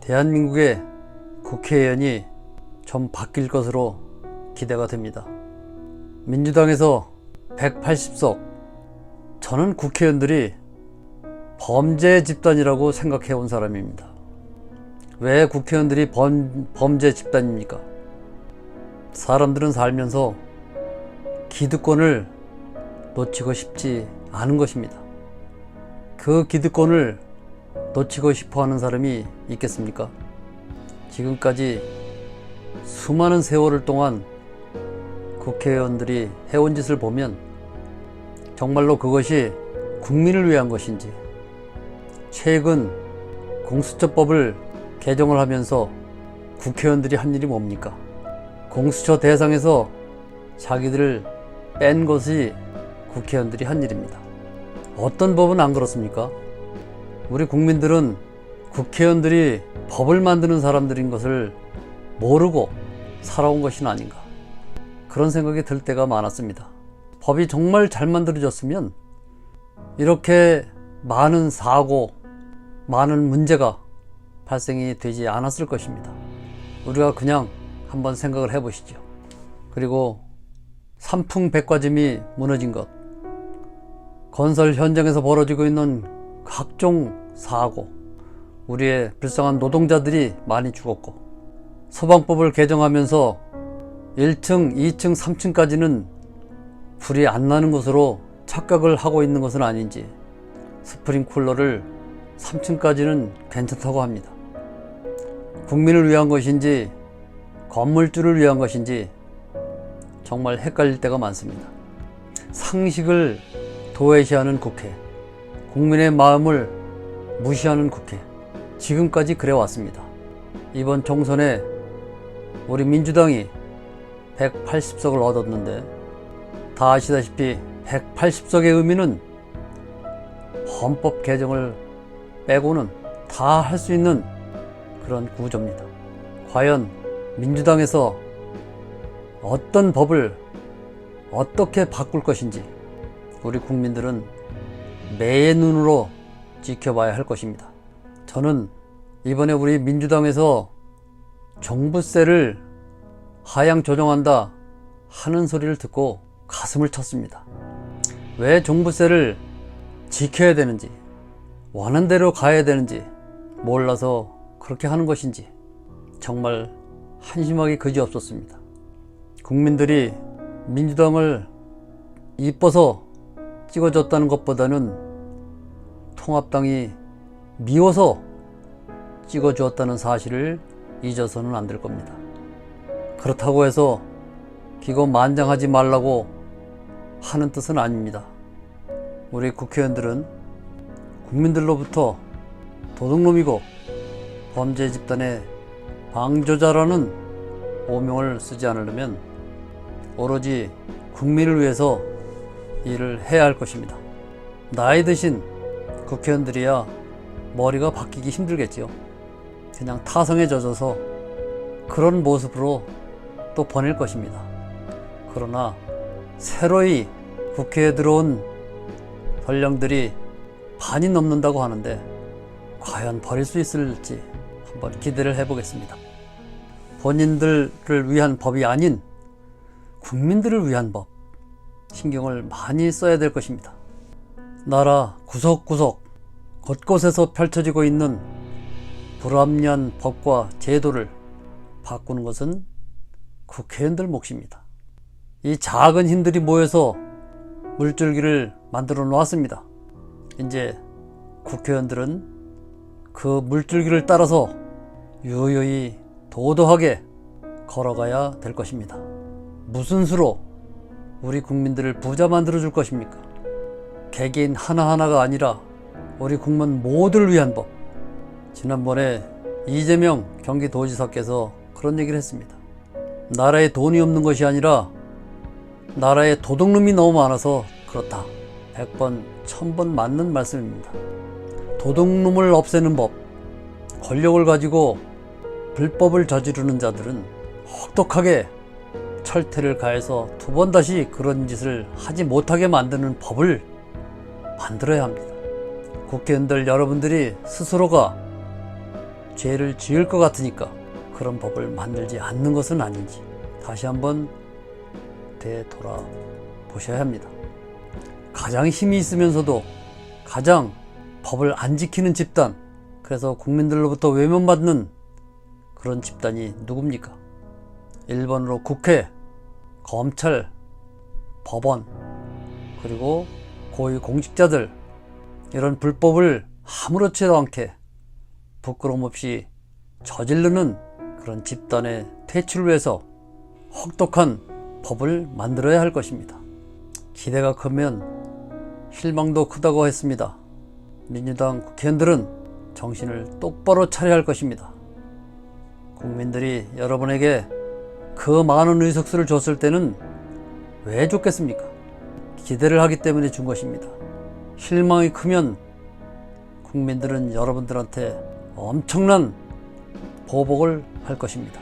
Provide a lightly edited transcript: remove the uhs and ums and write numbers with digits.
대한민국의 국회의원이 좀 바뀔 것으로 기대가 됩니다. 민주당에서 180석, 저는 국회의원들이 범죄 집단이라고 생각해 온 사람입니다. 왜 국회의원들이 범죄 집단입니까? 사람들은 살면서 기득권을 놓치고 싶지 않은 것입니다. 그 기득권을 놓치고 싶어 하는 사람이 있겠습니까? 지금까지 수많은 세월을 동안 국회의원들이 해온 짓을 보면 정말로 그것이 국민을 위한 것인지, 최근 공수처법을 개정을 하면서 국회의원들이 한 일이 뭡니까? 공수처 대상에서 자기들을 뺀 것이 국회의원들이 한 일입니다. 어떤 법은 안 그렇습니까? 우리 국민들은 국회의원들이 법을 만드는 사람들인 것을 모르고 살아온 것이 아닌가, 그런 생각이 들 때가 많았습니다. 법이 정말 잘 만들어졌으면 이렇게 많은 사고, 많은 문제가 발생이 되지 않았을 것입니다. 우리가 그냥 한번 생각을 해보시죠. 그리고 삼풍백과점이 무너진 것, 건설 현장에서 벌어지고 있는 각종 사고, 우리의 불쌍한 노동자들이 많이 죽었고, 소방법을 개정하면서 1층, 2층, 3층까지는 불이 안 나는 것으로 착각을 하고 있는 것은 아닌지, 스프링쿨러를 3층까지는 괜찮다고 합니다. 국민을 위한 것인지 건물주를 위한 것인지 정말 헷갈릴 때가 많습니다. 상식을 도외시하는 국회, 국민의 마음을 무시하는 국회, 지금까지 그래왔습니다. 이번 총선에 우리 민주당이 180석을 얻었는데, 다 아시다시피 180석의 의미는 헌법 개정을 빼고는 다 할 수 있는 그런 구조입니다. 과연 민주당에서 어떤 법을 어떻게 바꿀 것인지 우리 국민들은 매의 눈으로 지켜봐야 할 것입니다. 저는 이번에 우리 민주당에서 종부세를 하향 조정한다 하는 소리를 듣고 가슴을 쳤습니다. 왜 종부세를 지켜야 되는지, 원하는 대로 가야 되는지 몰라서 그렇게 하는 것인지 정말 한심하기 그지없었습니다. 국민들이 민주당을 이뻐서 찍어줬다는 것보다는 통합당이 미워서 찍어주었다는 사실을 잊어서는 안 될 겁니다. 그렇다고 해서 기고만장하지 말라고 하는 뜻은 아닙니다. 우리 국회의원들은 국민들로부터 도둑놈이고 범죄 집단의 방조자라는 오명을 쓰지 않으려면 오로지 국민을 위해서 일을 해야 할 것입니다. 나이 드신 국회의원들이야 머리가 바뀌기 힘들겠지요. 그냥 타성에 젖어서 그런 모습으로 또 보낼 것입니다. 그러나 새로이 국회에 들어온 전령들이 반이 넘는다고 하는데 과연 버릴 수 있을지 한번 기대를 해보겠습니다. 본인들을 위한 법이 아닌 국민들을 위한 법, 신경을 많이 써야 될 것입니다. 나라 구석구석 곳곳에서 펼쳐지고 있는 불합리한 법과 제도를 바꾸는 것은 국회의원들 몫입니다. 이 작은 힘들이 모여서 물줄기를 만들어 놓았습니다. 이제 국회의원들은 그 물줄기를 따라서 유유히 도도하게 걸어가야 될 것입니다. 무슨 수로 우리 국민들을 부자 만들어 줄 것입니까? 개개인 하나하나가 아니라 우리 국민 모두를 위한 법. 지난번에 이재명 경기도지사께서 그런 얘기를 했습니다. 나라에 돈이 없는 것이 아니라 나라에 도둑놈이 너무 많아서 그렇다. 100번, 1000번 맞는 말씀입니다. 도둑놈을 없애는 법, 권력을 가지고 불법을 저지르는 자들은 혹독하게 철퇴를 가해서 두 번 다시 그런 짓을 하지 못하게 만드는 법을 만들어야 합니다. 국회의원들 여러분들이 스스로가 죄를 지을 것 같으니까 그런 법을 만들지 않는 것은 아닌지 다시 한번 되돌아보셔야 합니다. 가장 힘이 있으면서도 가장 법을 안 지키는 집단, 그래서 국민들로부터 외면받는 그런 집단이 누굽니까? 1번으로 국회, 검찰, 법원, 그리고 고위공직자들, 이런 불법을 아무렇지도 않게 부끄럼 없이 저지르는 그런 집단의 퇴출을 위해서 혹독한 법을 만들어야 할 것입니다. 기대가 크면 실망도 크다고 했습니다. 민주당 국회의원들은 정신을 똑바로 차려야 할 것입니다. 국민들이 여러분에게 그 많은 의석수를 줬을 때는 왜 줬겠습니까? 기대를 하기 때문에 준 것입니다. 실망이 크면 국민들은 여러분들한테 엄청난 보복을 할 것입니다.